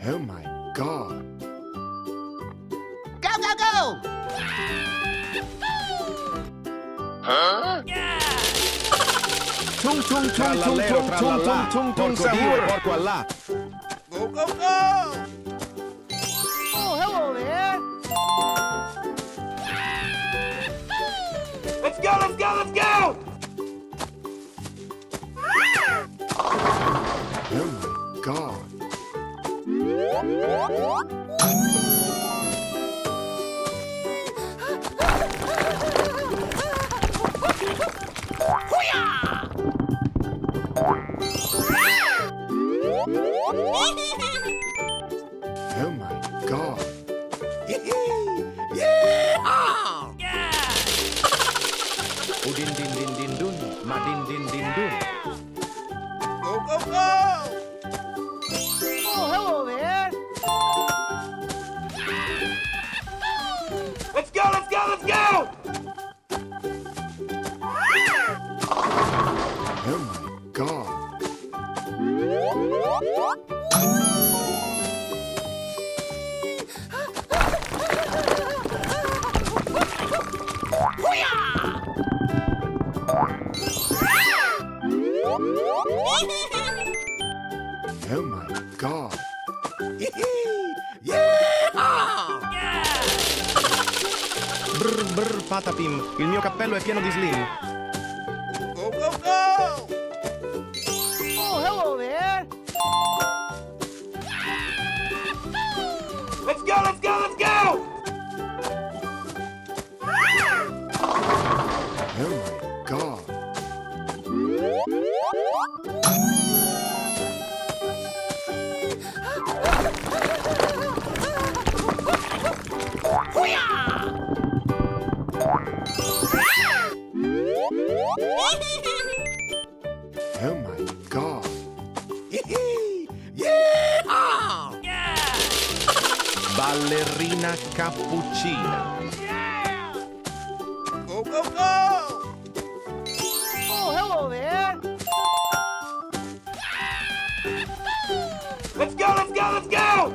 Oh my God. Go, go, go! Tung tung tung tung tung tung tung tung tung sahur. Porco Allah. Go, go, go! Oh, hello there. Let's go, let's go, let's go! Oh my God. Oh my God. Udin din din din dun. Madin din din dun. Go, go, go! Oh, hello there. Let's go, let's go, let's go! Oh my God. Oh my God. Brr brr patapim. Il mio cappello è pieno di slim. Go, go, go! Oh, hello there. Let's go, let's go, let's go! Oh my God. Oh my God. Ballerina cappuccina. Go, go, go! Oh, hello there. Let's go, let's go, let's go!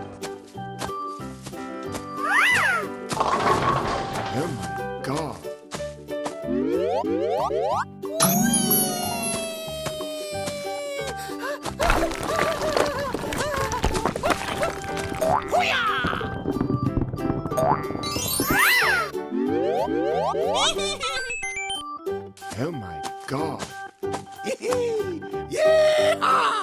Oh my God. Oh my God. Yeah!